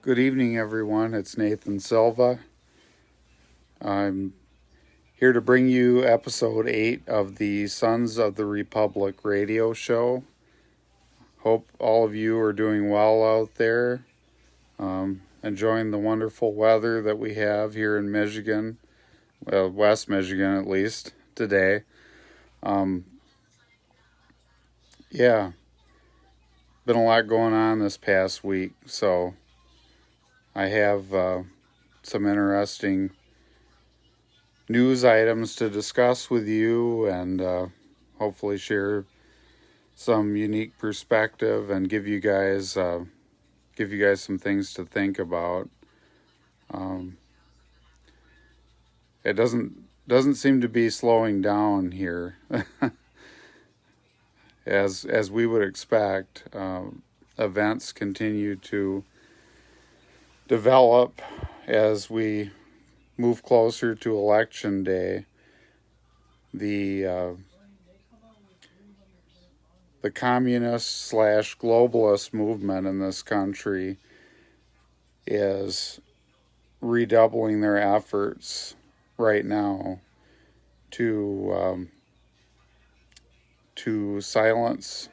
Good evening, everyone. It's Nathan Silva. I'm here to bring you episode 8 of the Sons of the Republic radio show. Hope all of you are doing well out there, enjoying the wonderful weather that we have here in Michigan, well, West Michigan at least, today. Yeah, been a lot going on this past week, so I have some interesting news items to discuss with you and hopefully share some unique perspective and give you guys some things to think about. It doesn't seem to be slowing down here as we would expect. Events continue to develop as we move closer to election day. The communist / globalist movement in this country is redoubling their efforts right now to silence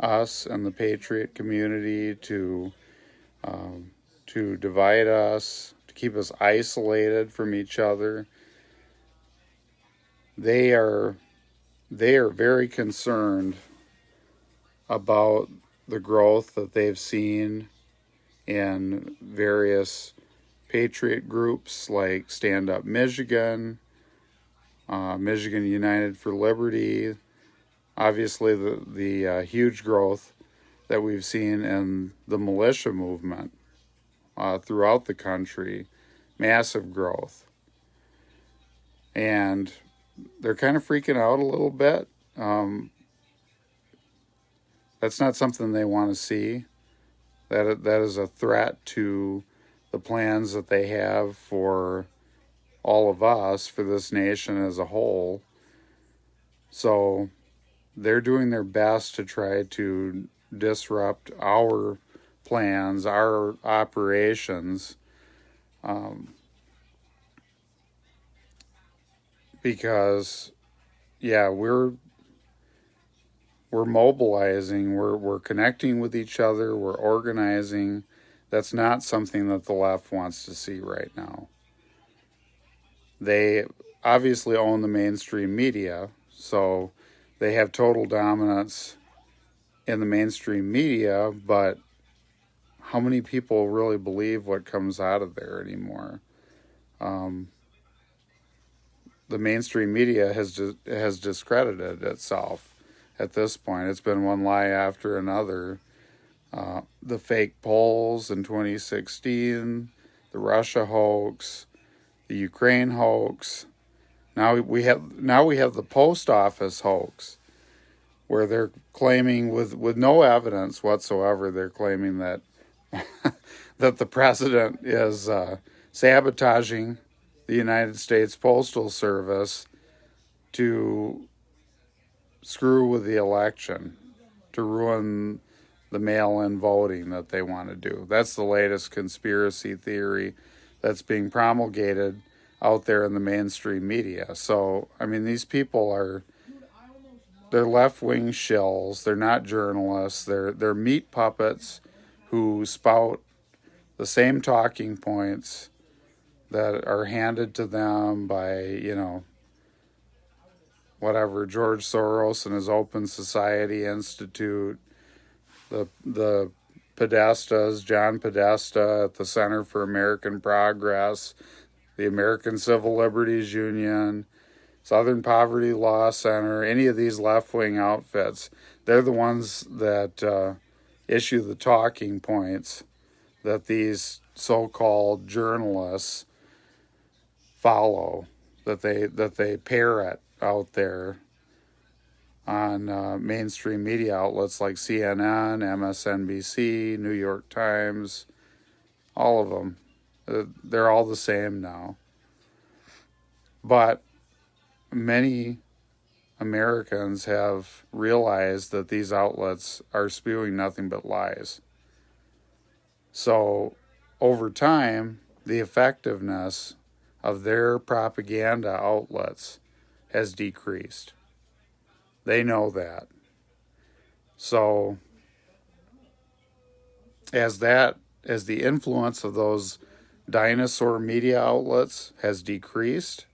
us and the Patriot community, to divide us, to keep us isolated from each other. They are very concerned about the growth that they've seen in various Patriot groups like Stand Up Michigan, Michigan United for Liberty, obviously the huge growth that we've seen in the militia movement throughout the country, massive growth. And they're kind of freaking out a little bit. That's not something they want to see. That is a threat to the plans that they have for all of us, for this nation as a whole. So they're doing their best to try to disrupt our plans, our operations, because, yeah, we're mobilizing, we're connecting with each other, we're organizing. That's not something that the left wants to see right now. They obviously own the mainstream media, so they have total dominance in the mainstream media, but how many people really believe what comes out of there anymore? The mainstream media has discredited itself at this point. It's been one lie after another. The fake polls in 2016, the Russia hoax, the Ukraine hoax. Now we have the post office hoax, where they're claiming with no evidence whatsoever, they're claiming that that the president is sabotaging the United States Postal Service to screw with the election, to ruin the mail-in voting that they want to do. That's the latest conspiracy theory that's being promulgated out there in the mainstream media. So, I mean, these people they're left-wing shills. They're not journalists. They're meat puppets who spout the same talking points that are handed to them by, whatever, George Soros and his Open Society Institute, the Podestas, John Podesta at the Center for American Progress, the American Civil Liberties Union, Southern Poverty Law Center, any of these left-wing outfits. They're the ones that issue the talking points that these so-called journalists follow, that they parrot out there on mainstream media outlets like CNN, MSNBC, New York Times, all of them. They're all the same now. But many Americans have realized that these outlets are spewing nothing but lies. So over time, the effectiveness of their propaganda outlets has decreased. They know that. So as the influence of those dinosaur media outlets has decreased,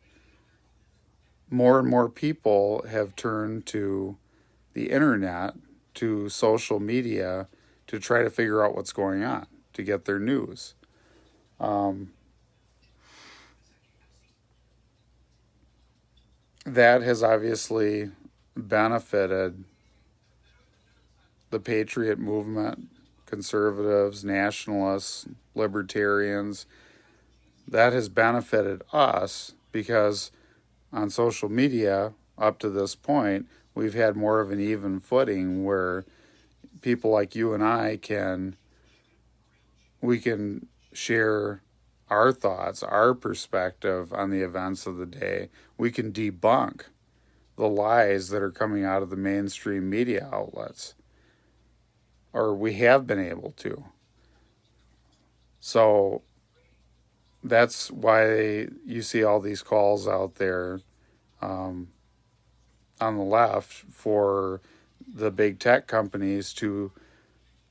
more and more people have turned to the internet, to social media, to try to figure out what's going on, to get their news. That has obviously benefited the Patriot movement, conservatives, nationalists, libertarians. That has benefited us because on social media, up to this point, we've had more of an even footing where people like you and I we can share our thoughts, our perspective on the events of the day. We can debunk the lies that are coming out of the mainstream media outlets, or we have been able to. So that's why you see all these calls out there on the left for the big tech companies to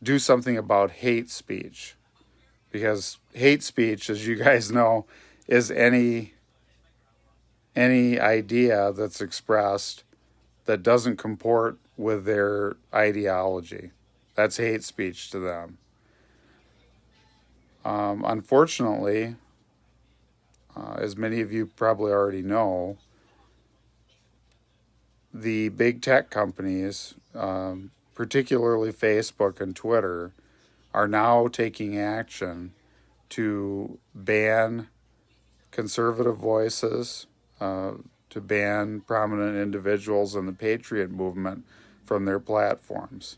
do something about hate speech. Because hate speech, as you guys know, is any idea that's expressed that doesn't comport with their ideology. That's hate speech to them. Unfortunately, as many of you probably already know, the big tech companies, particularly Facebook and Twitter, are now taking action to ban conservative voices, to ban prominent individuals in the Patriot movement from their platforms.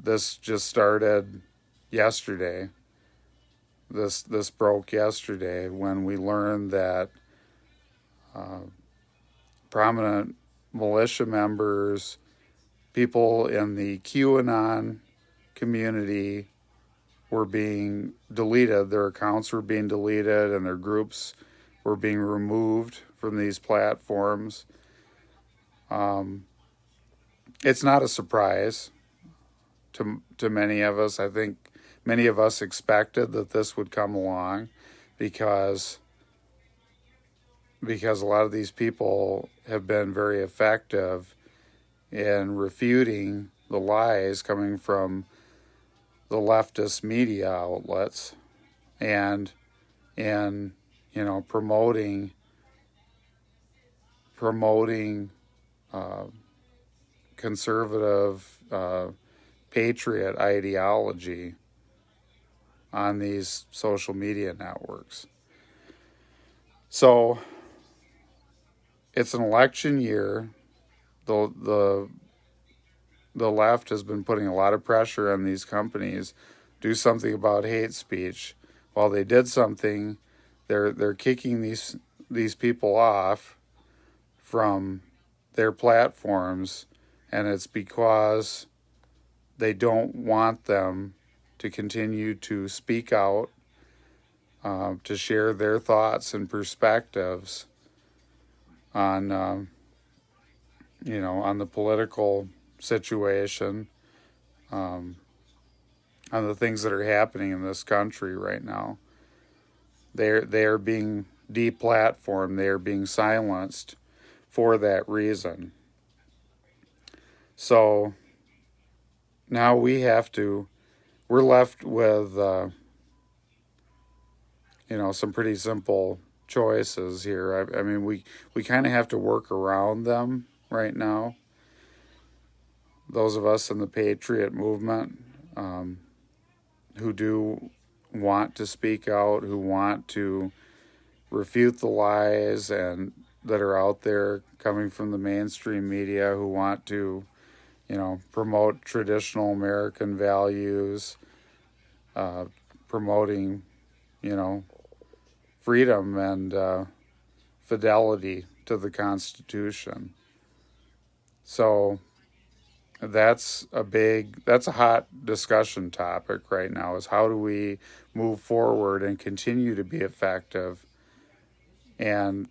This just started yesterday. This broke yesterday when we learned that prominent militia members, people in the QAnon community were being deleted. Their accounts were being deleted and their groups were being removed from these platforms. It's not a surprise to many of us. I think many of us expected that this would come along because a lot of these people have been very effective in refuting the lies coming from the leftist media outlets and in promoting conservative patriot ideology on these social media networks. So it's an election year. The left has been putting a lot of pressure on these companies do something about hate speech. While they did something, they're kicking these people off from their platforms, and it's because they don't want them to continue to speak out, to share their thoughts and perspectives on on the political situation, on the things that are happening in this country right now. They are being deplatformed. They are being silenced for that reason. So now we're left with some pretty simple choices here. I mean, we kind of have to work around them right now. Those of us in the Patriot movement who do want to speak out, who want to refute the lies and that are out there coming from the mainstream media, who want to, promote traditional American values, promoting, freedom and fidelity to the Constitution. So that's a hot discussion topic right now, is how do we move forward and continue to be effective and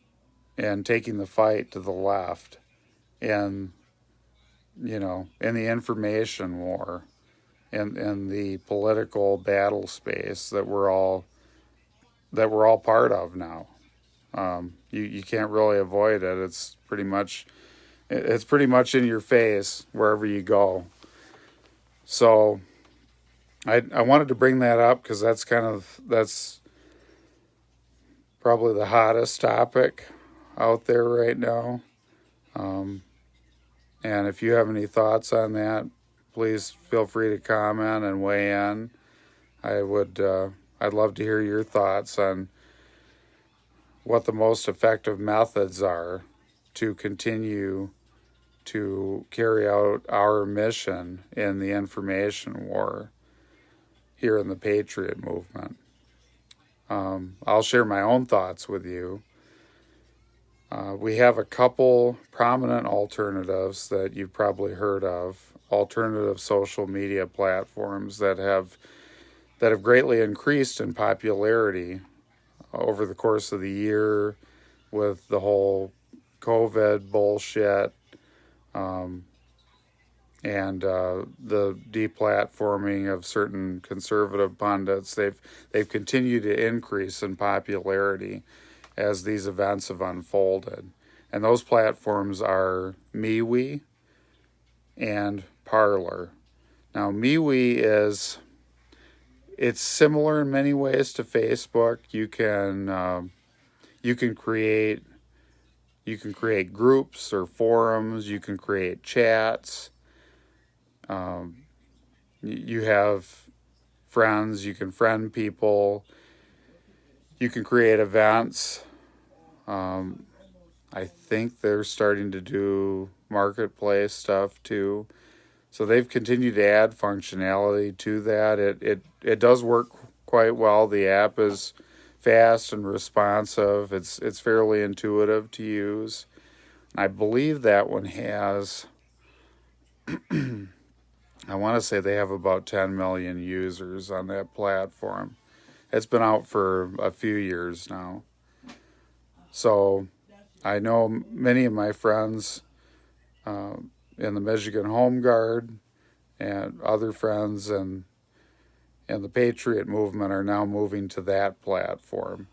taking the fight to the left in in the information war and in the political battle space that we're all part of now. You can't really avoid it. It's pretty much in your face wherever you go. So I wanted to bring that up because that's probably the hottest topic out there right now. And if you have any thoughts on that, please feel free to comment and weigh in. I'd love to hear your thoughts on what the most effective methods are to continue to carry out our mission in the information war here in the Patriot movement. I'll share my own thoughts with you. We have a couple prominent alternatives that you've probably heard of, alternative social media platforms that have greatly increased in popularity over the course of the year with the whole COVID bullshit, and the deplatforming of certain conservative pundits. They've continued to increase in popularity as these events have unfolded. And those platforms are MeWe and Parler. Now, MeWe it's similar in many ways to Facebook. You can create groups or forums. You can create chats. You have friends. You can friend people. You can create events. I think they're starting to do marketplace stuff too. So they've continued to add functionality to that. It does work quite well. The app is fast and responsive. It's fairly intuitive to use. I believe that one has, I want to say they have about 10 million users on that platform. It's been out for a few years now. So I know many of my friends in the Michigan Home Guard and other friends and the Patriot movement are now moving to that platform,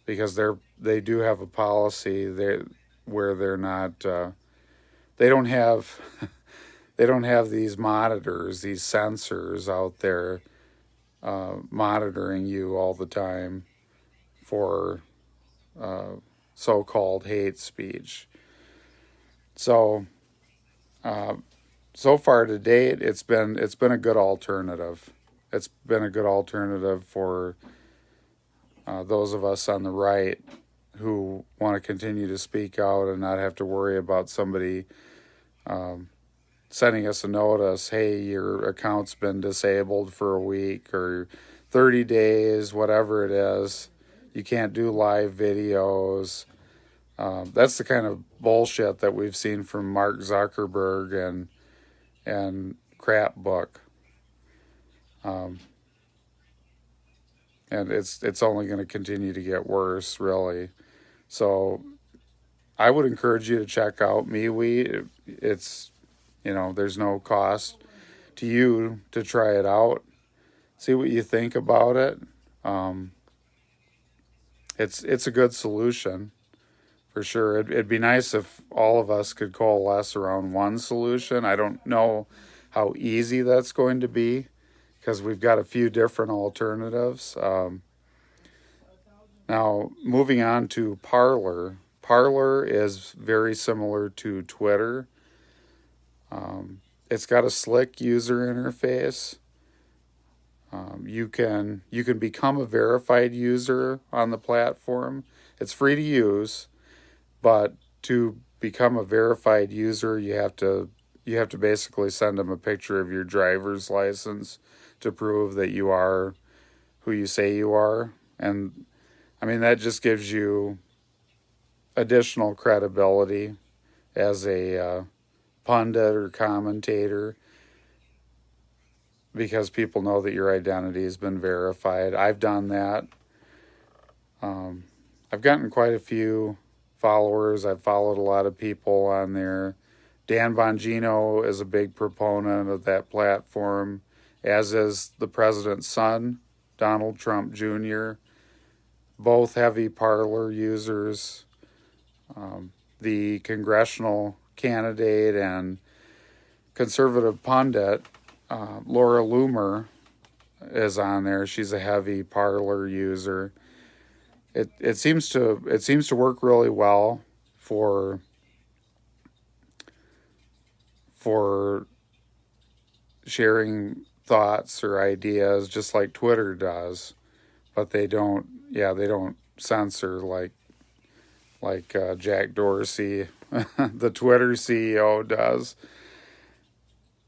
because they do have a policy where they're not they don't have they don't have these monitors, these sensors out there monitoring you all the time for so-called hate speech. So so far to date, it's been a good alternative. It's been a good alternative for those of us on the right who want to continue to speak out and not have to worry about somebody sending us a notice, hey, your account's been disabled for a week or 30 days, whatever it is. You can't do live videos. That's the kind of bullshit that we've seen from Mark Zuckerberg and crap book. And it's only going to continue to get worse, really. So I would encourage you to check out MeWe. It's, there's no cost to you to try it out. See what you think about it. It's a good solution. For sure. It'd be nice if all of us could coalesce around one solution. I don't know how easy that's going to be because we've got a few different alternatives. Now, moving on to Parler. Parler is very similar to Twitter. It's got a slick user interface. You can become a verified user on the platform. It's free to use. But to become a verified user, you have to basically send them a picture of your driver's license to prove that you are who you say you are. And I mean, that just gives you additional credibility as a pundit or commentator, because people know that your identity has been verified. I've done that. I've gotten quite a few followers. I've followed a lot of people on there. Dan Bongino is a big proponent of that platform, as is the president's son, Donald Trump Jr., both heavy Parler users. The congressional candidate and conservative pundit, Laura Loomer, is on there. She's a heavy Parler user. It seems to work really well for sharing thoughts or ideas, just like Twitter does, but they don't censor like Jack Dorsey, the Twitter CEO, does.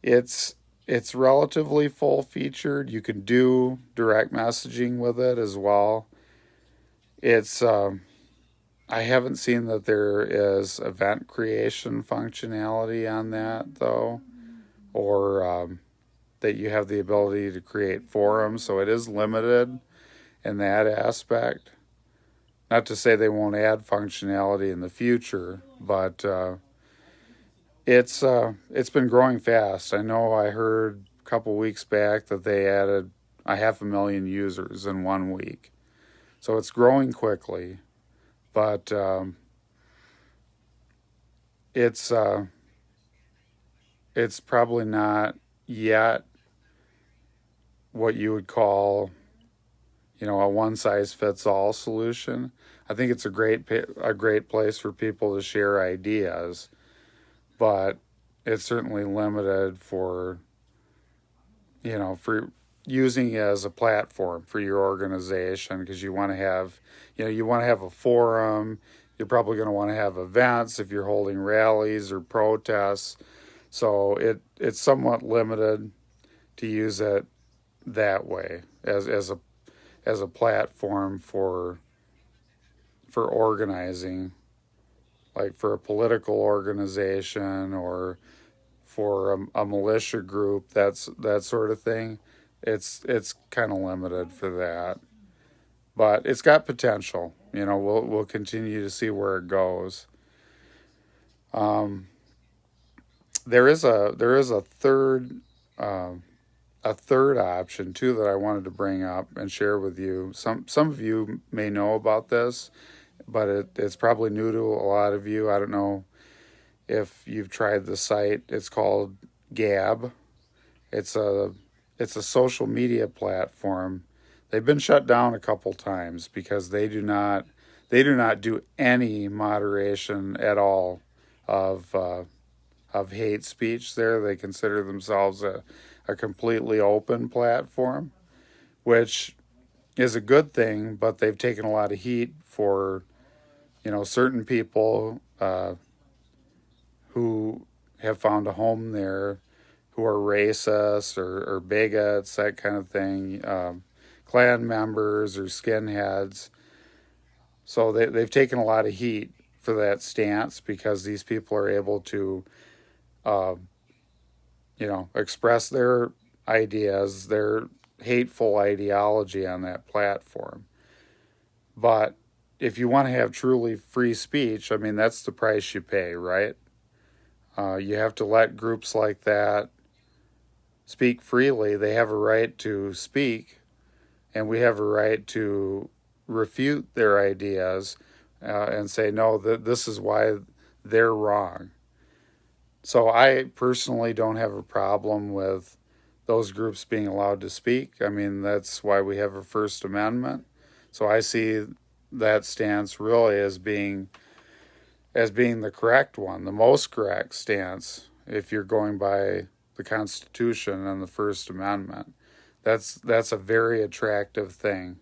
It's relatively full featured. You can do direct messaging with it as well. It's I haven't seen that there is event creation functionality on that though, or that you have the ability to create forums. So it is limited in that aspect. Not to say they won't add functionality in the future, but it's been growing fast. I know I heard a couple weeks back that they added 500,000 users in 1 week. So it's growing quickly, but it's probably not yet what you would call, a one-size-fits-all solution. I think it's a great place for people to share ideas, but it's certainly limited for using it as a platform for your organization, because you want to have a forum. You're probably going to want to have events if you're holding rallies or protests. So it's somewhat limited to use it that way as a platform for organizing, like for a political organization or for a militia group, that sort of thing. It's kind of limited for that, but it's got potential. We'll continue to see where it goes. There is a third option too that I wanted to bring up and share with you. Some of you may know about this, but it's probably new to a lot of you. I don't know if you've tried the site. It's called Gab. It's a social media platform. They've been shut down a couple times because they do not do any moderation at all of hate speech there. They consider themselves a completely open platform, which is a good thing, but they've taken a lot of heat for, certain people who have found a home there, who are racist or bigots, that kind of thing, Klan members or skinheads. So they've taken a lot of heat for that stance, because these people are able to express their ideas, their hateful ideology on that platform. But if you want to have truly free speech, that's the price you pay, right? You have to let groups like that speak freely. They have a right to speak, and we have a right to refute their ideas and say, no, this is why they're wrong. So I personally don't have a problem with those groups being allowed to speak. That's why we have a First Amendment. So I see that stance really as being the correct one, the most correct stance, if you're going by the Constitution and the First Amendment. That's a very attractive thing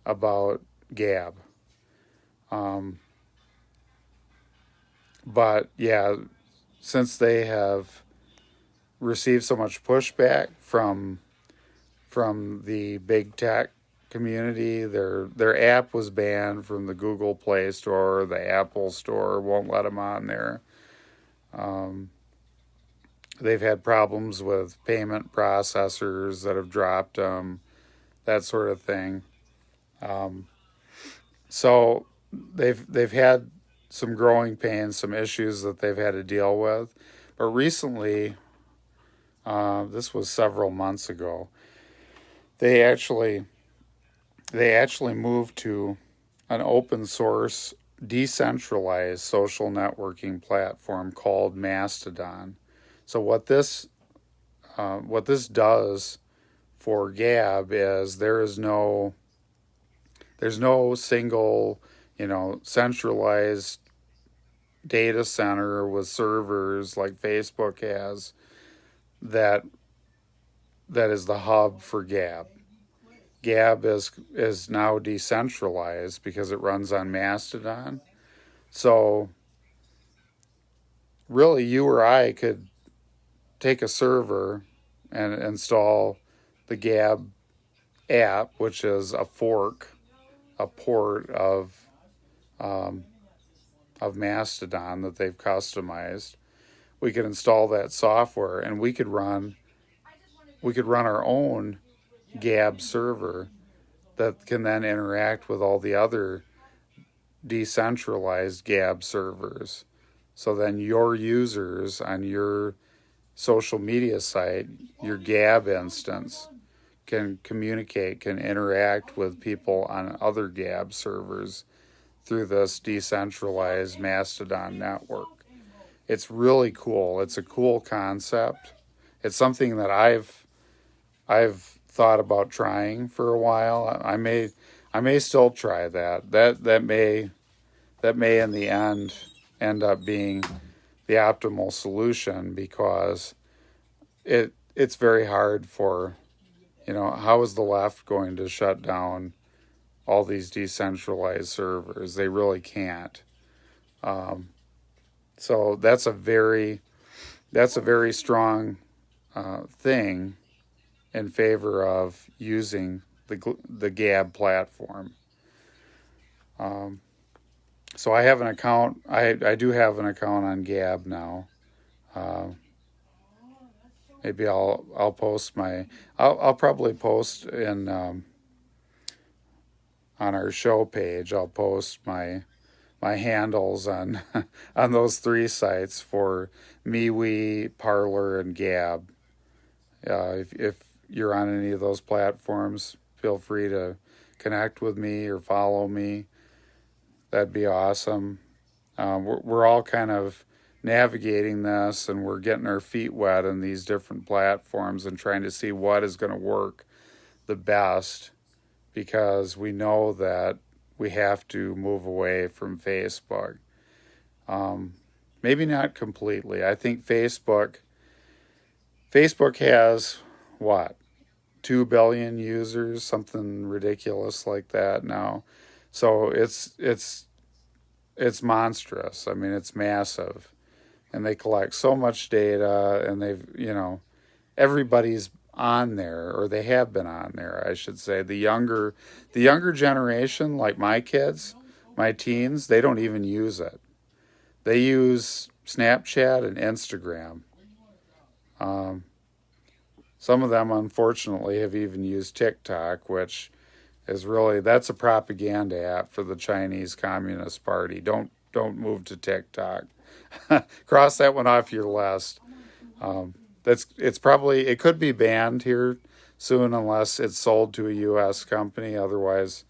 about Gab. But yeah, since they have received so much pushback from the big tech community, their app was banned from the Google Play Store. The Apple Store won't let them on there. They've had problems with payment processors that have dropped them, that sort of thing. Um, so they've had some growing pains, some issues that they've had to deal with. But recently, this was several months ago, they actually moved to an open source, decentralized social networking platform called Mastodon. So what this does for Gab is there's no single, centralized data center with servers like Facebook has that is the hub for Gab. Gab is now decentralized because it runs on Mastodon. So really, you or I could take a server and install the Gab app, which is a port of Mastodon that they've customized. We could install that software, and we could run our own Gab server that can then interact with all the other decentralized Gab servers. So then your users on your social media site, your Gab instance, can communicate, can interact with people on other Gab servers through this decentralized Mastodon network. It's really cool. It's a cool concept. It's something that I've thought about trying for a while. I may still try that. That may in the end up being the optimal solution, because it's very hard for, how is the left going to shut down all these decentralized servers? They really can't. So that's a very strong thing in favor of using the Gab platform. So I have an account. I do have an account on Gab now. Maybe I'll post I'll probably post in on our show page. I'll post my handles on on those 3 sites for MeWe, Parler, and Gab. If you're on any of those platforms, feel free to connect with me or follow me. That'd be awesome. We're all kind of navigating this, and we're getting our feet wet in these different platforms and trying to see what is going to work the best, because we know that we have to move away from Facebook. Maybe not completely. I think Facebook has, what, 2 billion users, something ridiculous like that now. So it's monstrous. I mean, it's massive, and they collect so much data, and everybody's on there, or they have been on there, I should say. The younger generation, like my kids, my teens, they don't even use it. They use Snapchat and Instagram. Some of them, unfortunately, have even used TikTok, which is that's a propaganda app for the Chinese Communist Party. Don't move to TikTok. Cross that one off your list. It could be banned here soon unless it's sold to a U.S. company. Otherwise,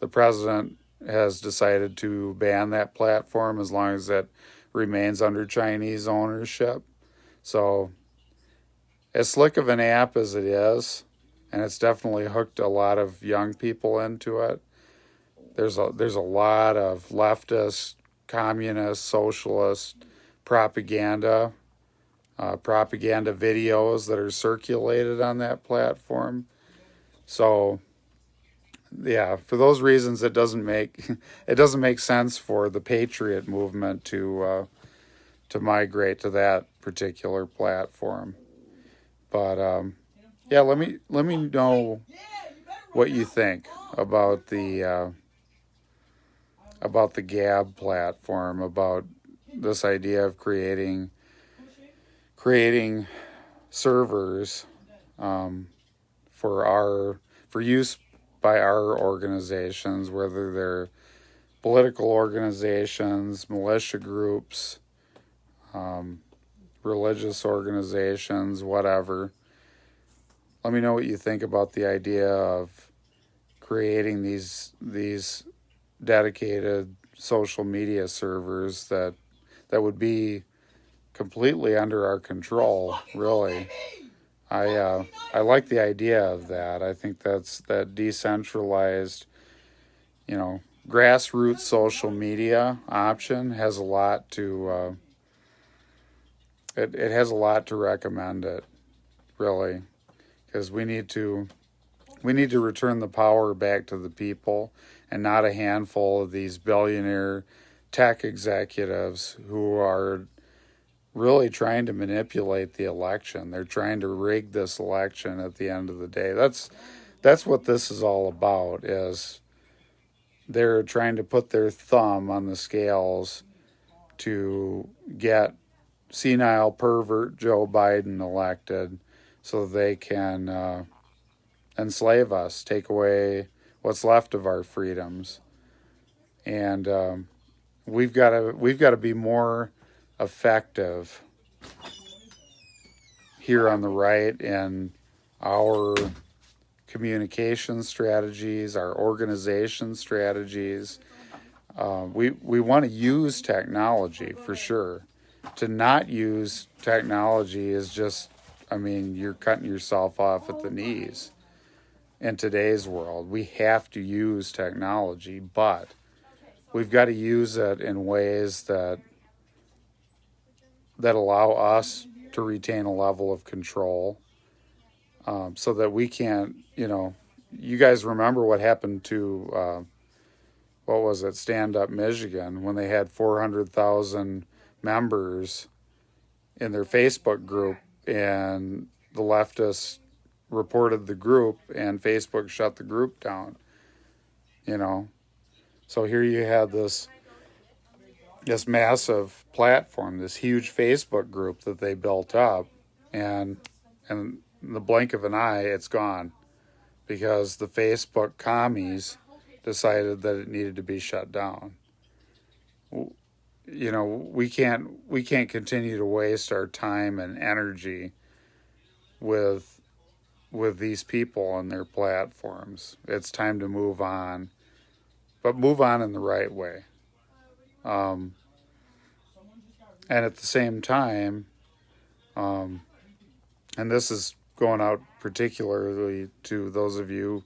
the president has decided to ban that platform as long as it remains under Chinese ownership. So, as slick of an app as it is, and it's definitely hooked a lot of young people into it, there's a lot of leftist, communist, socialist propaganda videos that are circulated on that platform. So, yeah, for those reasons, it doesn't make sense for the Patriot movement to migrate to that particular platform. But yeah, let me know what you think about the Gab platform, about this idea of creating creating servers for use by our organizations, whether they're political organizations, militia groups, religious organizations, whatever. Let me know what you think about the idea of creating these dedicated social media servers that would be completely under our control, really. I like the idea of that. I think that decentralized, grassroots social media option has a lot to it has a lot to recommend it, really, because we need to return the power back to the people and not a handful of these billionaire tech executives who are really trying to manipulate the election. They're trying to rig this election at the end of the day. That's what this is all about, is they're trying to put their thumb on the scales to get senile pervert Joe Biden elected so they can enslave us, take away what's left of our freedoms. And we've got to be more effective here on the right in our communication strategies, our organization strategies. We want to use technology for sure. To not use technology is just, you're cutting yourself off at the knees. In today's world, we have to use technology, but we've got to use it in ways that allow us to retain a level of control, so that we can't, you guys remember what happened to, what was it, Stand Up Michigan, when they had 400,000 members in their Facebook group, and the leftists reported the group and Facebook shut the group down. So here you had this massive platform, this huge Facebook group that they built up, and in the blink of an eye it's gone because the Facebook commies decided that it needed to be shut down. We can't continue to waste our time and energy with these people and their platforms. It's time to move on, but move on in the right way. And at the same time, and this is going out particularly to those of you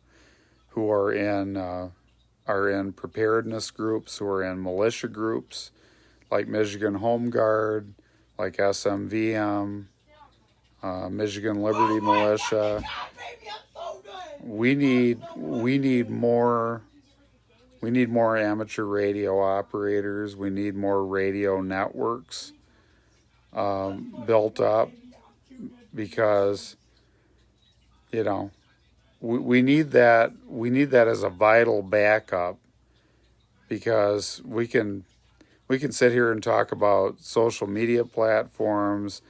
who are in preparedness groups, who are in militia groups, like Michigan Home Guard, like SMVM, Michigan Liberty Militia. We need more amateur radio operators. We need more radio networks built up, because we need that as a vital backup, because we can sit here and talk about social media platforms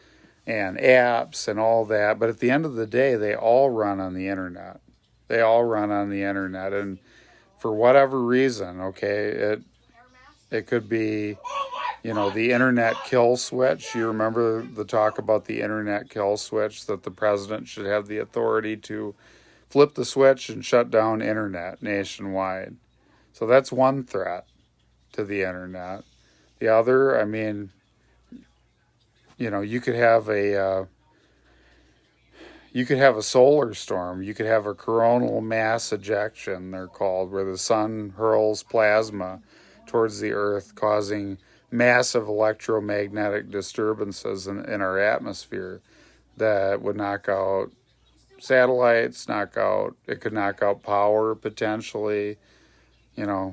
and apps and all that, but at the end of the day, they all run on the internet. And for whatever reason, okay, it could be, the internet kill switch. You remember the talk about the internet kill switch, that the president should have the authority to flip the switch and shut down internet nationwide. So that's one threat to the internet. The other, you could have a solar storm. You could have a coronal mass ejection, they're called, where the sun hurls plasma towards the earth, causing massive electromagnetic disturbances in our atmosphere that would knock out satellites, it could knock out power potentially,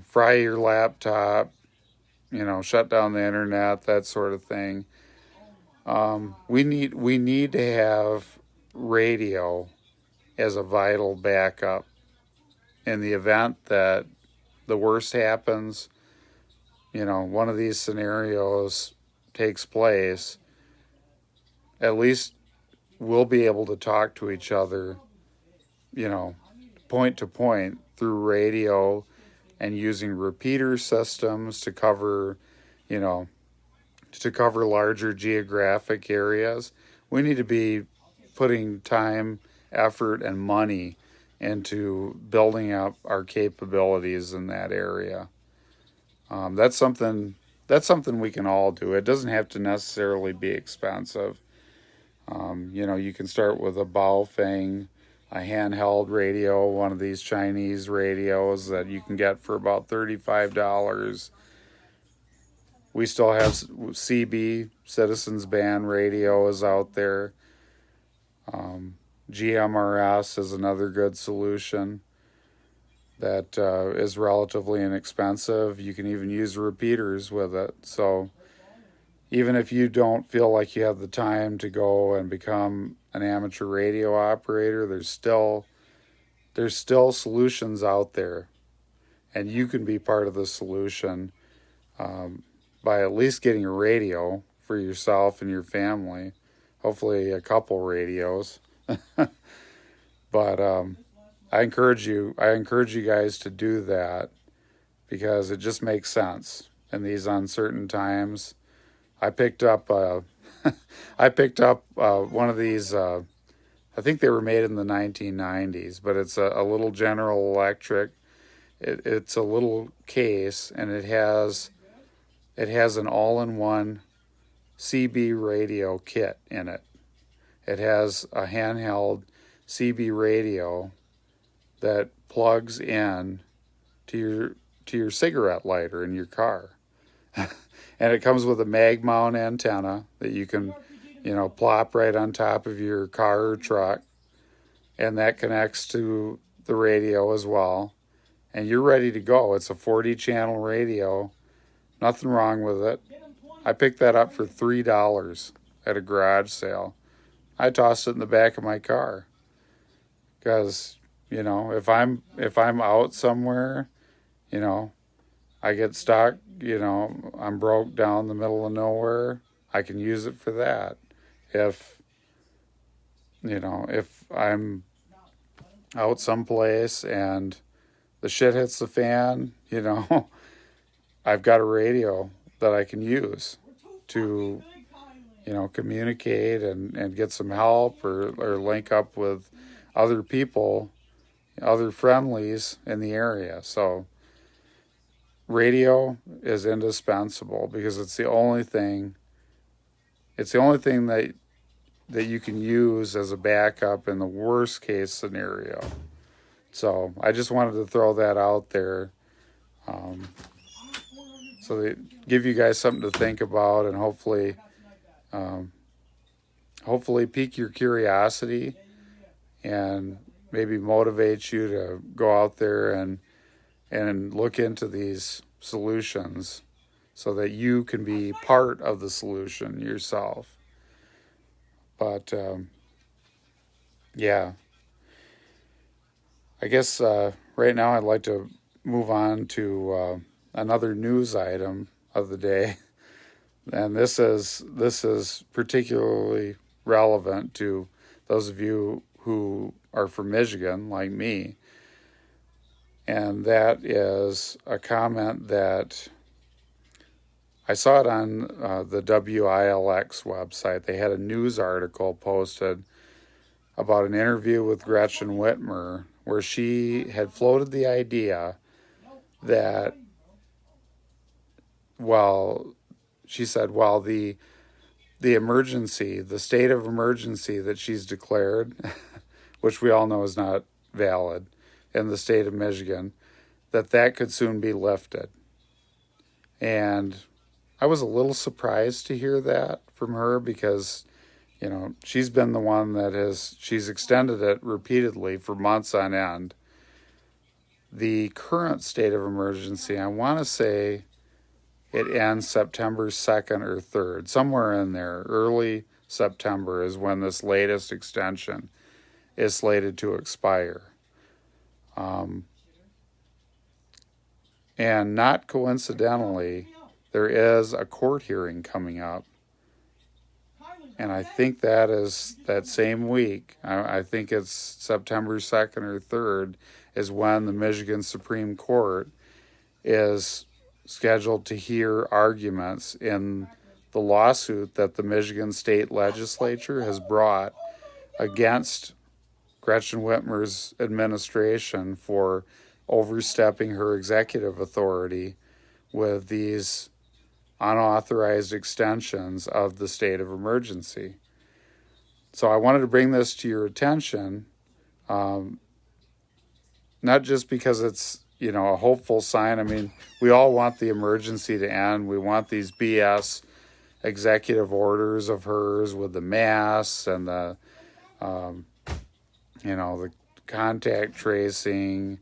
fry your laptop, shut down the internet, that sort of thing. We need to have radio as a vital backup in the event that the worst happens. One of these scenarios takes place. at least we'll be able to talk to each other, point to point through radio and using repeater systems to cover, you know, to cover larger geographic areas. We need to be putting time, effort, and money into building up our capabilities in that area. That's something we can all do. It doesn't have to necessarily be expensive. You can start with a Baofeng, a handheld radio, one of these Chinese radios that you can get for about $35. We still have CB, Citizens Band radios out there. GMRS is another good solution that is relatively inexpensive. You can even use repeaters with it. So even if you don't feel like you have the time to go and become an amateur radio operator, there's still solutions out there, and you can be part of the solution by at least getting a radio for yourself and your family. Hopefully, a couple radios. But I encourage you guys to do that because it just makes sense in these uncertain times. I picked up one of these. I think they were made in the 1990s, but it's a little General Electric. It's a little case, and it has an all-in-one CB radio kit in it. It has a handheld CB radio that plugs in to your cigarette lighter in your car. And it comes with a mag mount antenna that you can, plop right on top of your car or truck. And that connects to the radio as well. And you're ready to go. It's a 40-channel radio. Nothing wrong with it. I picked that up for $3 at a garage sale. I tossed it in the back of my car. Because, if I'm out somewhere, I get stuck, I'm broke down the middle of nowhere, I can use it for that. If I'm out someplace and the shit hits the fan, I've got a radio that I can use to, communicate and get some help or link up with other people, other friendlies in the area. So radio is indispensable because it's the only thing that you can use as a backup in the worst case scenario. So I just wanted to throw that out there, so that give you guys something to think about, and hopefully pique your curiosity and maybe motivate you to go out there and look into these solutions so that you can be part of the solution yourself. But, yeah. I guess right now I'd like to move on to another news item of the day. And this is particularly relevant to those of you who are from Michigan, like me. And that is a comment that I saw it on the WILX website. They had a news article posted about an interview with Gretchen Whitmer where she had floated the idea that, she said, the emergency, the state of emergency that she's declared, which we all know is not valid in the state of Michigan, that could soon be lifted. And I was a little surprised to hear that from her because, she's been the one she's extended it repeatedly for months on end. The current state of emergency, I want to say it ends September 2nd or 3rd, somewhere in there. Early September is when this latest extension is slated to expire. And not coincidentally, there is a court hearing coming up. And I think that is that same week. I think it's September 2nd or 3rd is when the Michigan Supreme Court is scheduled to hear arguments in the lawsuit that the Michigan State Legislature has brought against Gretchen Whitmer's administration for overstepping her executive authority with these unauthorized extensions of the state of emergency. So I wanted to bring this to your attention, not just because it's, a hopeful sign. I mean, we all want the emergency to end. We want these BS executive orders of hers with the masks and the contact tracing,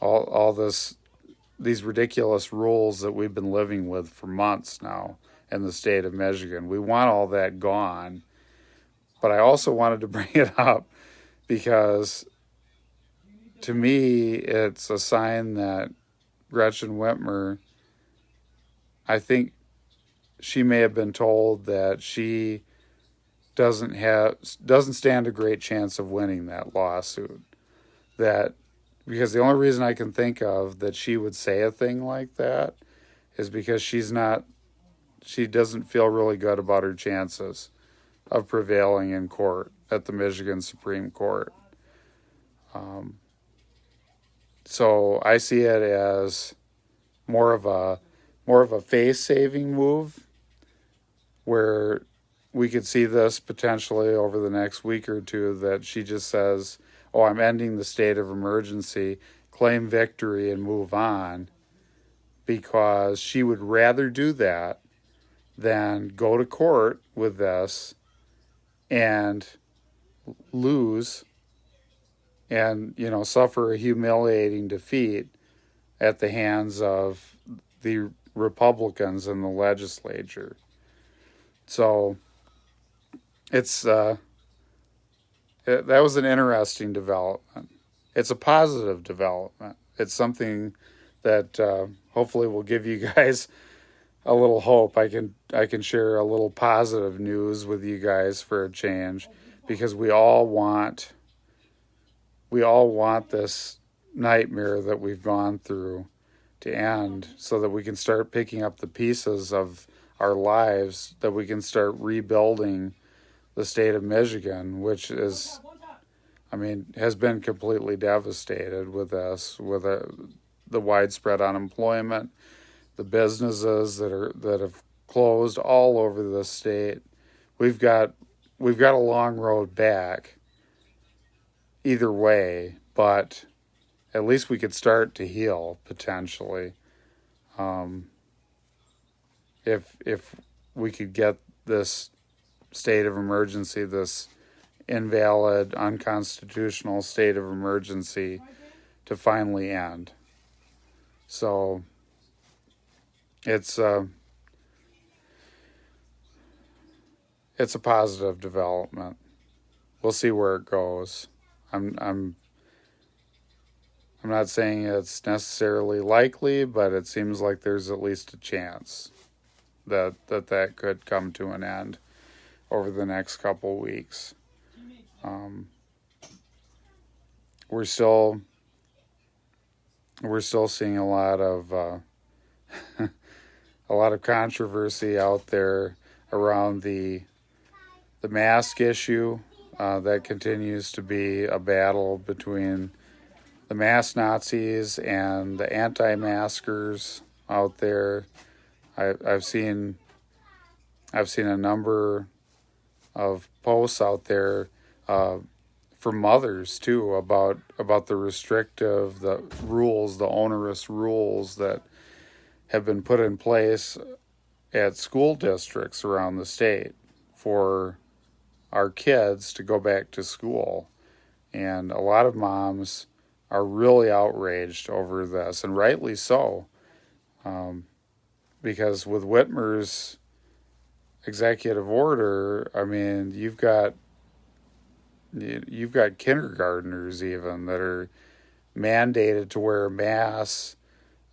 all these ridiculous rules that we've been living with for months now in the state of Michigan. We want all that gone. But I also wanted to bring it up because to me, it's a sign that Gretchen Whitmer, I think she may have been told that she doesn't stand a great chance of winning that lawsuit. Because the only reason I can think of that she would say a thing like that is because she doesn't feel really good about her chances of prevailing in court at the Michigan Supreme Court. So I see it as more of a face-saving move, where we could see this potentially over the next week or two, that she just says, "Oh, I'm ending the state of emergency, claim victory, and move on," because she would rather do that than go to court with this and lose and, suffer a humiliating defeat at the hands of the Republicans in the legislature. So that was an interesting development. It's a positive development. It's something that hopefully will give you guys a little hope. I can share a little positive news with you guys for a change, because we all want this nightmare that we've gone through to end, so that we can start picking up the pieces of our lives, that we can start rebuilding the state of Michigan, which has been completely devastated with this, with the widespread unemployment, the businesses that have closed all over the state. We've got a long road back either way, but at least we could start to heal potentially. If we could get this state of emergency, this invalid, unconstitutional state of emergency, to finally end. So it's a positive development. We'll see where it goes. I'm not saying it's necessarily likely, but it seems like there's at least a chance that could come to an end over the next couple weeks. We're still seeing a lot of controversy out there around the mask issue. That continues to be a battle between the mask Nazis and the anti-maskers out there. I've seen a number of posts out there from mothers too about the onerous rules that have been put in place at school districts around the state for our kids to go back to school. And a lot of moms are really outraged over this, and rightly so, because with Whitmer's executive order, you've got kindergartners even that are mandated to wear masks,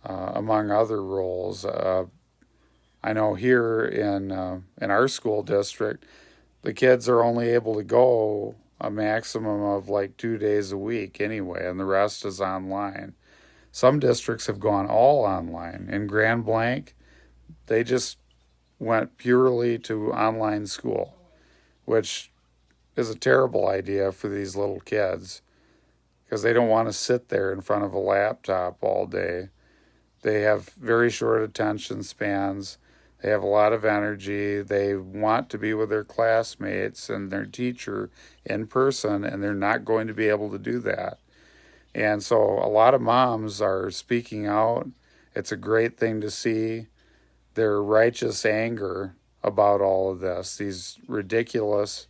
among other rules. I know here in our school district, the kids are only able to go a maximum of like 2 days a week anyway, and the rest is online. Some districts have gone all online. In Grand Blanc, they just went purely to online school, which is a terrible idea for these little kids because they don't want to sit there in front of a laptop all day. They have very short attention spans. They have a lot of energy. They want to be with their classmates and their teacher in person, and they're not going to be able to do that. And so a lot of moms are speaking out. It's a great thing to see their righteous anger about all of this, these ridiculous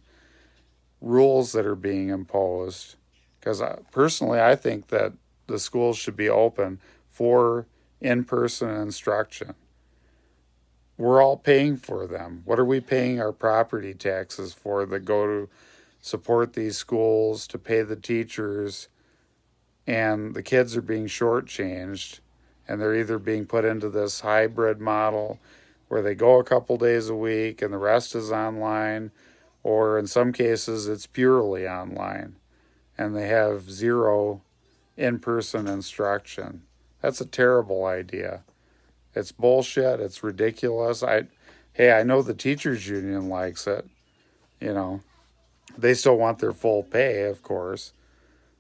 rules that are being imposed. Because personally, I think that the schools should be open for in-person instruction. We're all paying for them. What are we paying our property taxes for that go to support these schools, to pay the teachers, and the kids are being shortchanged, and they're either being put into this hybrid model where they go a couple days a week and the rest is online, or in some cases it's purely online, and they have zero in-person instruction. That's a terrible idea. It's bullshit. It's ridiculous. I know the teachers union likes it. You know, they still want their full pay, of course.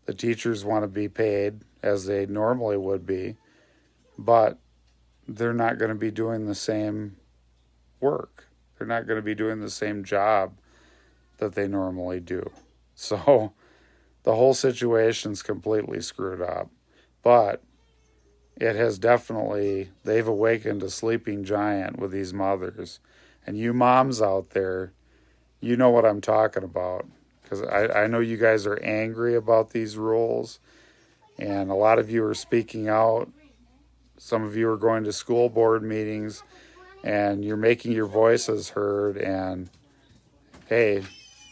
The teachers want to be paid as they normally would be, but they're not going to be doing the same work. They're not going to be doing the same job that they normally do. So the whole situation's completely screwed up. But it has definitely, they've awakened a sleeping giant with these mothers. And you moms out there, you know what I'm talking about. Because I know you guys are angry about these rules. And a lot of you are speaking out. Some of you are going to school board meetings. And you're making your voices heard. And hey,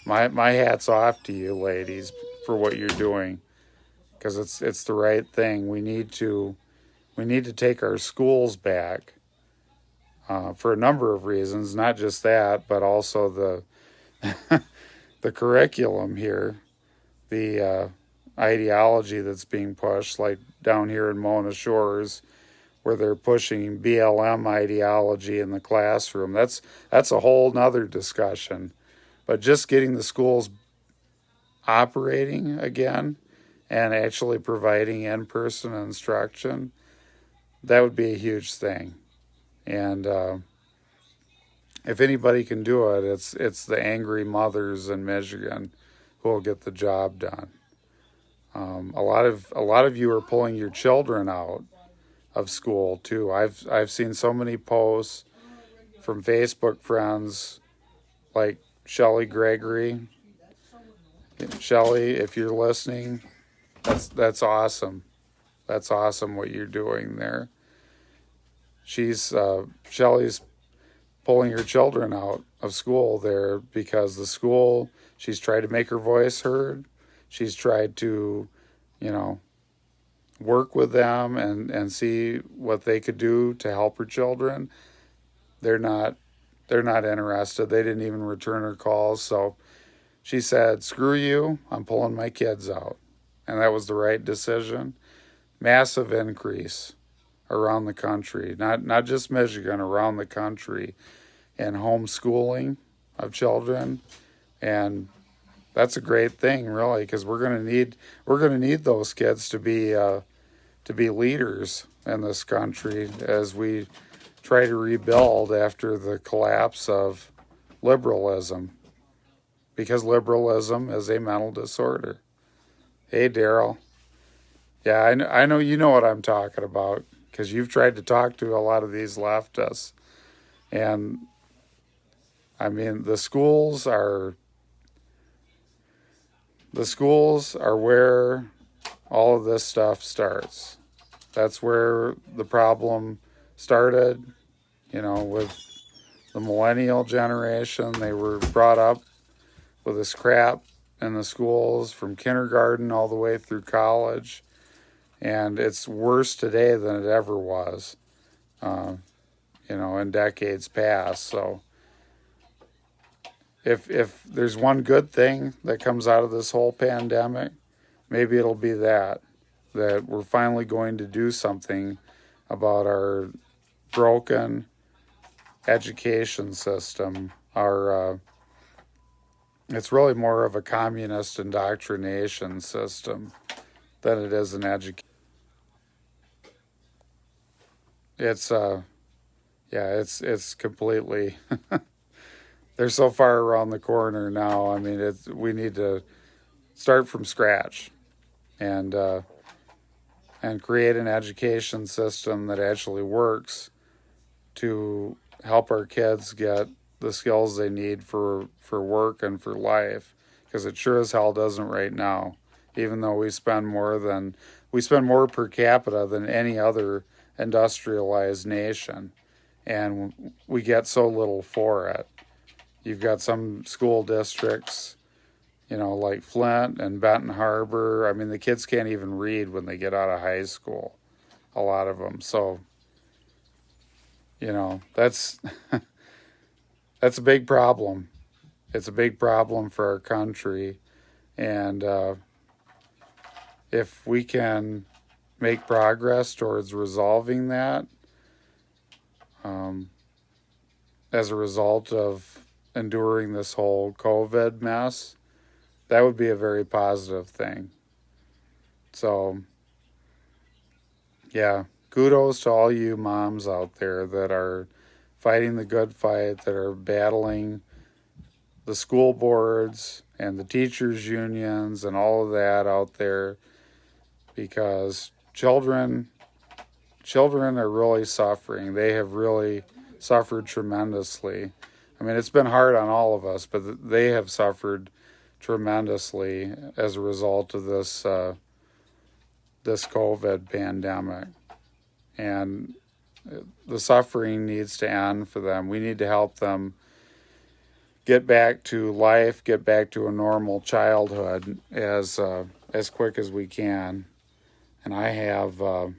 my hat's off to you ladies for what you're doing. Because it's the right thing. We need to take our schools back for a number of reasons, not just that, but also the the curriculum here, the ideology that's being pushed, like down here in Mona Shores, where they're pushing BLM ideology in the classroom. That's a whole nother discussion. But just getting the schools operating again and actually providing in-person instruction, that would be a huge thing. And if anybody can do it, it's the angry mothers in Michigan who will get the job done. A lot of you are pulling your children out of school too. I've seen so many posts from Facebook friends like Shelly Gregory. Shelly, if you're listening, that's awesome. That's awesome what you're doing there. Shelly's pulling her children out of school there because the school, she's tried to make her voice heard. She's tried to, work with them and see what they could do to help her children. They're not interested. They didn't even return her calls. So she said, screw you, I'm pulling my kids out. And that was the right decision. Massive increase around the country, not just Michigan, around the country, in homeschooling of children. And that's a great thing, really, because we're going to need those kids to be leaders in this country as we try to rebuild after the collapse of liberalism, because liberalism is a mental disorder. Hey, Daryl. Yeah, I know you know what I'm talking about, because you've tried to talk to a lot of these leftists. And, I mean, the schools are where all of this stuff starts. That's where the problem started, with the millennial generation. They were brought up with this crap in the schools from kindergarten all the way through college. And it's worse today than it ever was, in decades past. So if there's one good thing that comes out of this whole pandemic, maybe it'll be that we're finally going to do something about our broken education system. Our it's really more of a communist indoctrination system than it is an education. It's yeah, it's completely. They're so far around the corner now. I mean, we need to start from scratch and create an education system that actually works to help our kids get the skills they need for work and for life, because it sure as hell doesn't right now. Even though we spend more per capita than any other industrialized nation, and we get so little for it. You've got some school districts, like Flint and Benton Harbor. I mean, the kids can't even read when they get out of high school, a lot of them. So, that's that's a big problem. It's a big problem for our country, and if we can make progress towards resolving that, as a result of enduring this whole COVID mess, that would be a very positive thing. So, yeah, kudos to all you moms out there that are fighting the good fight, that are battling the school boards and the teachers' unions and all of that out there, because children are really suffering. They have really suffered tremendously. I mean, it's been hard on all of us, but they have suffered tremendously as a result of this COVID pandemic. And the suffering needs to end for them. We need to help them get back to life, get back to a normal childhood as quick as we can. And I have, I've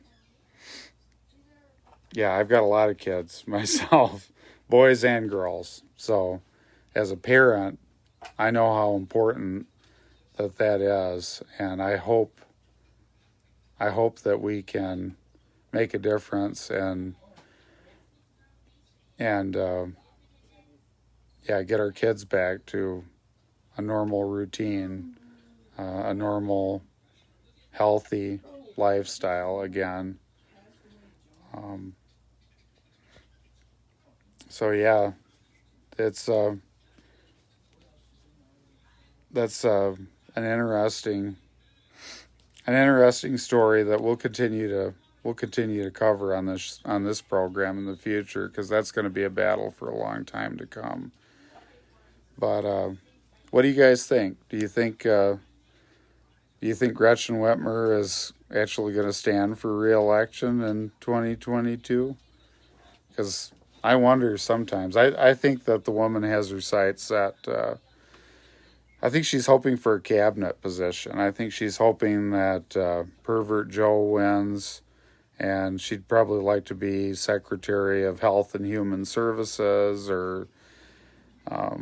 got a lot of kids myself, boys and girls. So as a parent, I know how important that is, and I hope that we can make a difference and get our kids back to a normal routine, a normal, healthy lifestyle again. So yeah, it's that's an interesting story that we'll continue to cover on this program in the future, because that's going to be a battle for a long time to come. But what do you guys think? Do you think Gretchen Whitmer is actually going to stand for re-election in 2022? Because I wonder sometimes. I think that the woman has her sights set. I think she's hoping for a cabinet position. I think she's hoping that Pervert Joe wins, and she'd probably like to be Secretary of Health and Human Services, or, I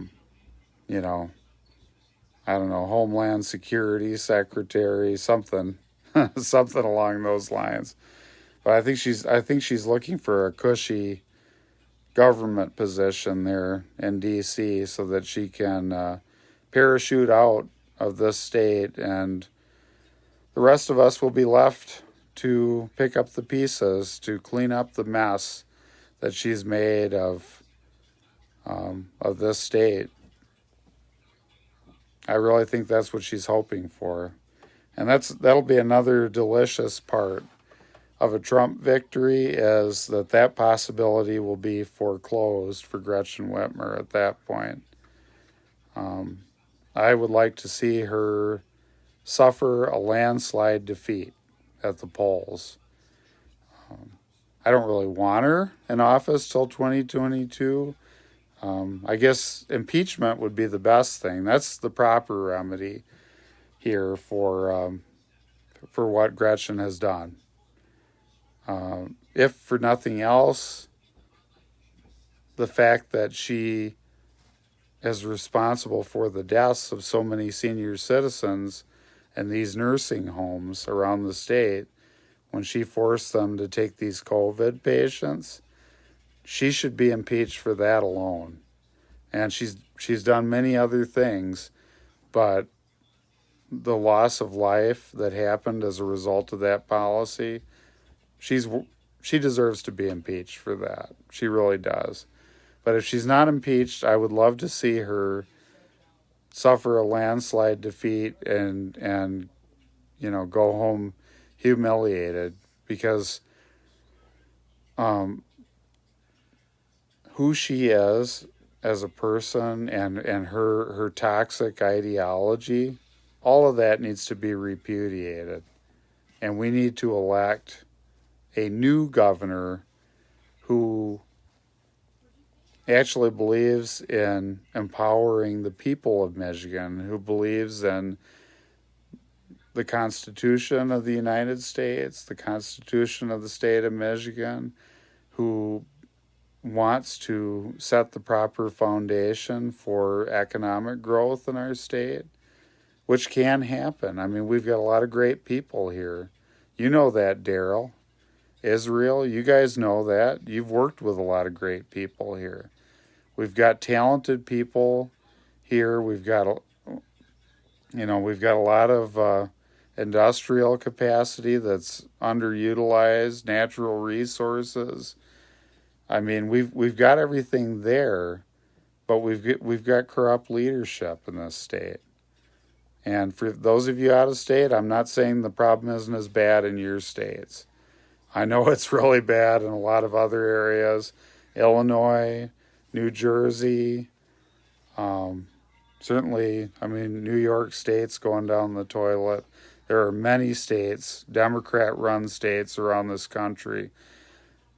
don't know, Homeland Security Secretary, something, something along those lines. But I think she's looking for a cushy government position there in D.C. so that she can parachute out of this state, and the rest of us will be left to pick up the pieces, to clean up the mess that she's made of this state. I really think that's what she's hoping for, and that'll be another delicious part of a Trump victory, is that possibility will be foreclosed for Gretchen Whitmer at that point. I would like to see her suffer a landslide defeat at the polls. I don't really want her in office till 2022. I guess impeachment would be the best thing. That's the proper remedy here for what Gretchen has done. If for nothing else, the fact that she is responsible for the deaths of so many senior citizens in these nursing homes around the state, when she forced them to take these COVID patients, she should be impeached for that alone. And she's done many other things, but the loss of life that happened as a result of that policy, she deserves to be impeached for that. She really does. But if she's not impeached, I would love to see her suffer a landslide defeat and go home humiliated, because who she is as a person and her toxic ideology, all of that needs to be repudiated. And we need to elect a new governor who actually believes in empowering the people of Michigan, who believes in the Constitution of the United States, the Constitution of the state of Michigan, who wants to set the proper foundation for economic growth in our state, which can happen. I mean, we've got a lot of great people here. You know that, Daryl. Israel, you guys know that. You've worked with a lot of great people here. We've got talented people here. We've got a lot of industrial capacity that's underutilized, natural resources. I mean, we've got everything there, but we've got corrupt leadership in this state. And for those of you out of state, I'm not saying the problem isn't as bad in your states. I know it's really bad in a lot of other areas. Illinois, New Jersey, certainly, I mean, New York State's going down the toilet. There are many states, Democrat-run states around this country,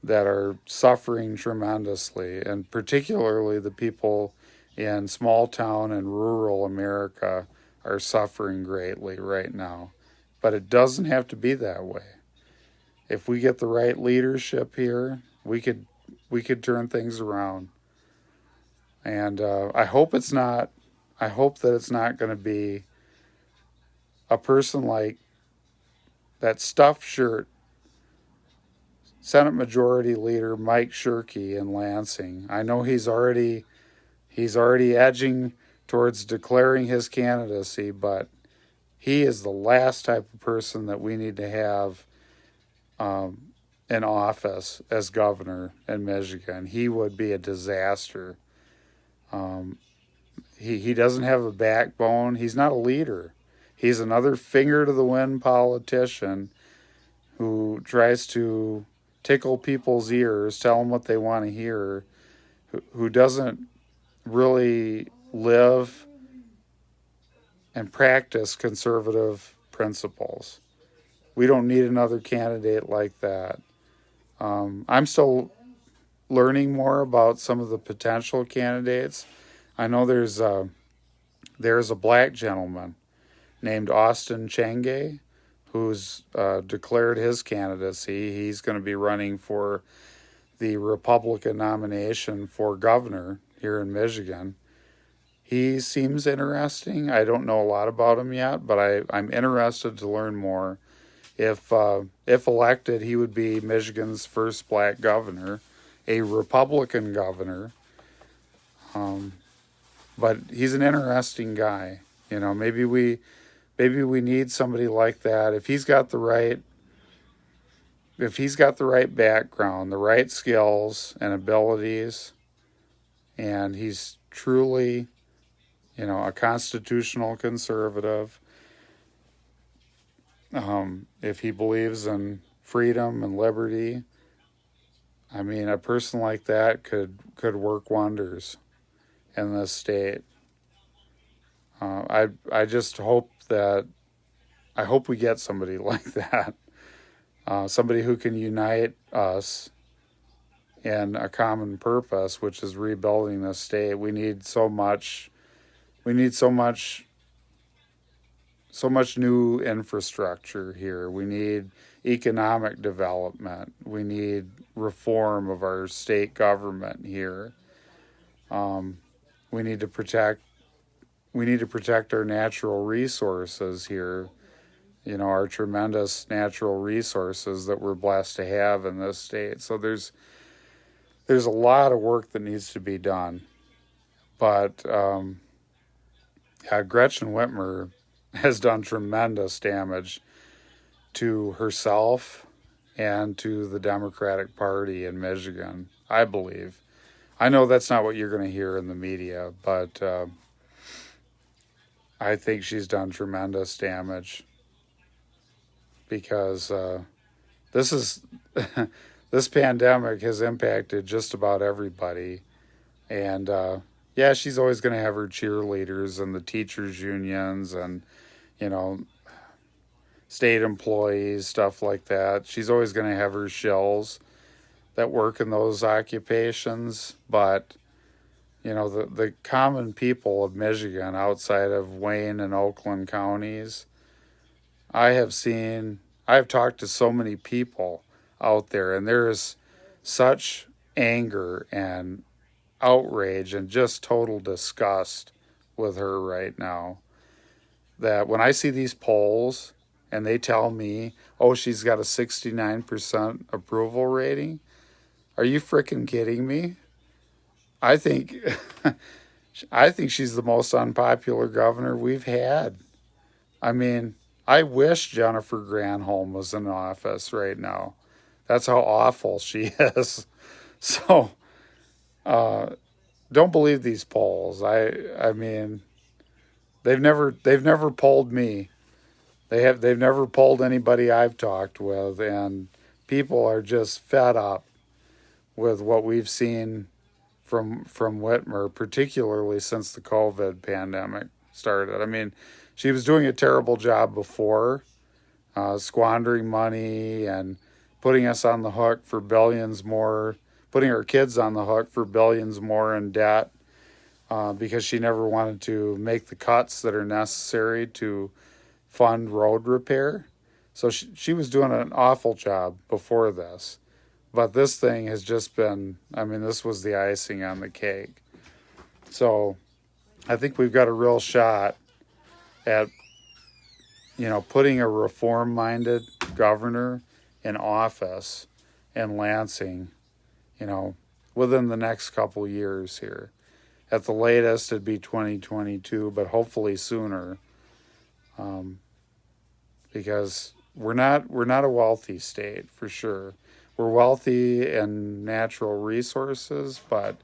that are suffering tremendously, and particularly the people in small town and rural America are suffering greatly right now. But it doesn't have to be that way. If we get the right leadership here, we could turn things around. And I hope that it's not going to be a person like that stuffed shirt Senate Majority Leader Mike Shirkey in Lansing. I know he's already edging towards declaring his candidacy, but he is the last type of person that we need to have in office as governor in Michigan. He would be a disaster. He doesn't have a backbone. He's not a leader. He's another finger to the wind politician who tries to tickle people's ears, tell them what they want to hear, who doesn't really live and practice conservative principles. We don't need another candidate like that. I'm still learning more about some of the potential candidates. I know there's a black gentleman named Austin Chenge who's declared his candidacy. He's going to be running for the Republican nomination for governor here in Michigan. He seems interesting. I don't know a lot about him yet, but I'm interested to learn more. If elected, he would be Michigan's first black governor, a Republican governor. But he's an interesting guy. Maybe we need somebody like that. If he's got the right background, the right skills and abilities, and he's truly, a constitutional conservative, if he believes in freedom and liberty, I mean, a person like that could work wonders in this state. I just hope we get somebody like that, somebody who can unite us in a common purpose, which is rebuilding this state. We need so much new infrastructure here. We need economic development. We need reform of our state government here. We need to protect our natural resources here, our tremendous natural resources that we're blessed to have in this state. So there's a lot of work that needs to be done. But Gretchen Whitmer has done tremendous damage to herself and to the Democratic Party in Michigan, I believe. I know that's not what you're going to hear in the media, but I think she's done tremendous damage because this pandemic has impacted just about everybody. And she's always going to have her cheerleaders and the teachers' unions and, state employees, stuff like that. She's always going to have her shills that work in those occupations. But, the common people of Michigan outside of Wayne and Oakland counties, I've talked to so many people out there, and there's such anger and outrage and just total disgust with her right now that when I see these polls and they tell me, oh, she's got a 69% approval rating, are you freaking kidding me? I think she's the most unpopular governor we've had. I mean, I wish Jennifer Granholm was in office right now. That's how awful she is. So, don't believe these polls. I mean, they've never polled me. They've never polled anybody I've talked with, and people are just fed up with what we've seen from Whitmer, particularly since the COVID pandemic started. I mean, she was doing a terrible job before, squandering money and putting us on the hook for billions more, putting our kids on the hook for billions more in debt, because she never wanted to make the cuts that are necessary to fund road repair. So she was doing an awful job before this. But this thing has just been, this was the icing on the cake. So I think we've got a real shot at, putting a reform-minded governor in office in Lansing, within the next couple years here. At the latest, it'd be 2022, but hopefully sooner, because we're not a wealthy state for sure. We're wealthy in natural resources, but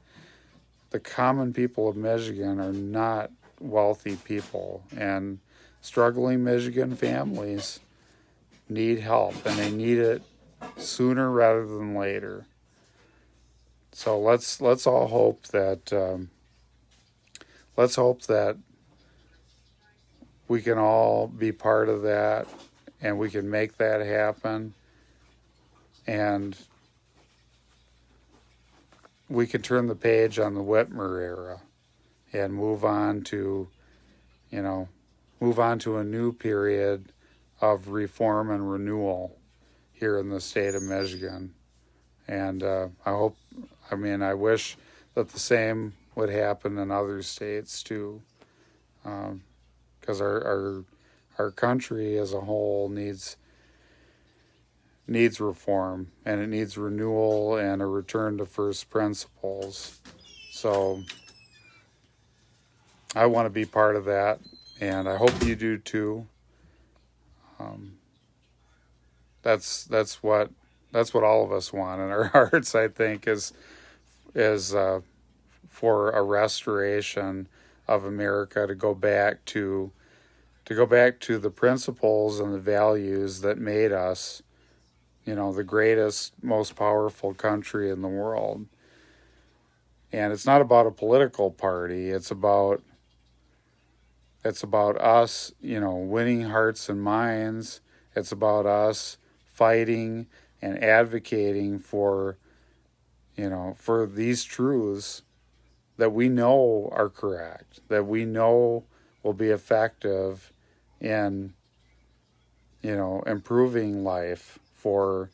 the common people of Michigan are not wealthy people, and struggling Michigan families need help, and they need it sooner rather than later. So let's all hope that we can all be part of that, and we can make that happen, and we can turn the page on the Whitmer era and move on to a new period of reform and renewal here in the state of Michigan. And I wish that the same would happen in other states too, because our country as a whole needs reform, and it needs renewal and a return to first principles. So I want to be part of that, and I hope you do too. That's what all of us want in our hearts, I think, is for a restoration of America to go back to the principles and the values that made us, the greatest, most powerful country in the world. And it's not about a political party. It's about us, winning hearts and minds. It's about us fighting and advocating for these truths that we know are correct, that we know will be effective in, improving life for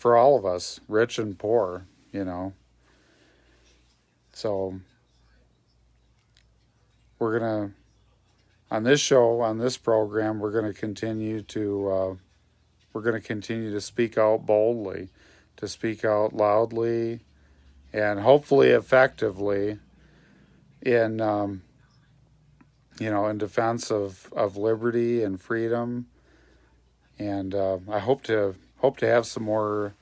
all of us, rich and poor, So we're gonna on this show, on this program, we're gonna continue to speak out boldly, to speak out loudly, and hopefully effectively in in defense of liberty and freedom. And I hope to have some more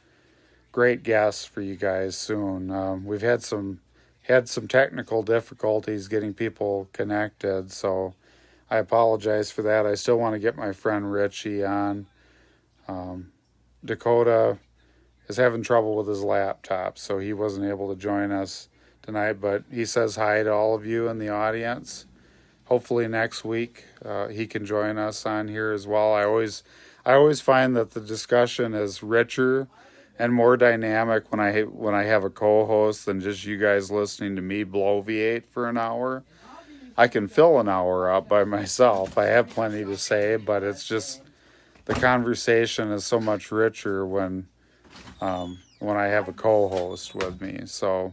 great guests for you guys soon. We've had some technical difficulties getting people connected, so I apologize for that. I still want to get my friend Richie on. Dakota is having trouble with his laptop, so he wasn't able to join us tonight, but he says hi to all of you in the audience. Hopefully next week he can join us on here as well. I always find that the discussion is richer and more dynamic when I have a co-host than just you guys listening to me bloviate for an hour. I can fill an hour up by myself. I have plenty to say, but it's just the conversation is so much richer when I have a co-host with me. So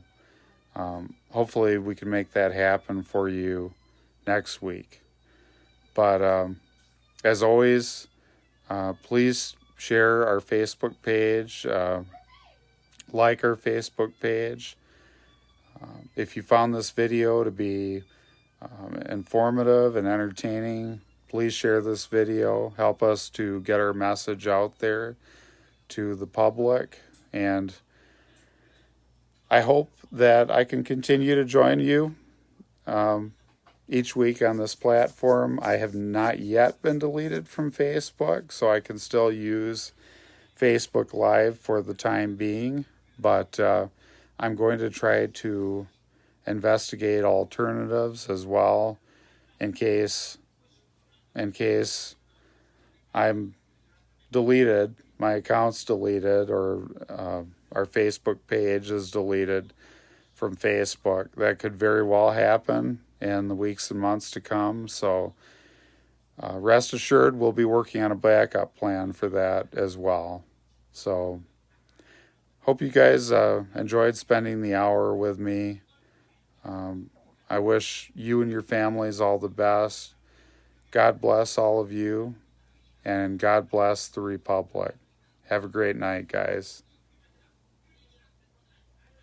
hopefully we can make that happen for you next week. But as always, please share our Facebook page, like our Facebook page. If you found this video to be informative and entertaining, please share this video. Help us to get our message out there to the public. And I hope that I can continue to join you each week on this platform. I have not yet been deleted from Facebook, so I can still use Facebook Live for the time being, but I'm going to try to investigate alternatives as well in case I'm deleted, my account's deleted, or our Facebook page is deleted from Facebook. That could very well happen in the weeks and months to come. So rest assured, we'll be working on a backup plan for that as well. So hope you guys enjoyed spending the hour with me. I wish you and your families all the best. God bless all of you, and God bless the Republic. Have a great night, guys.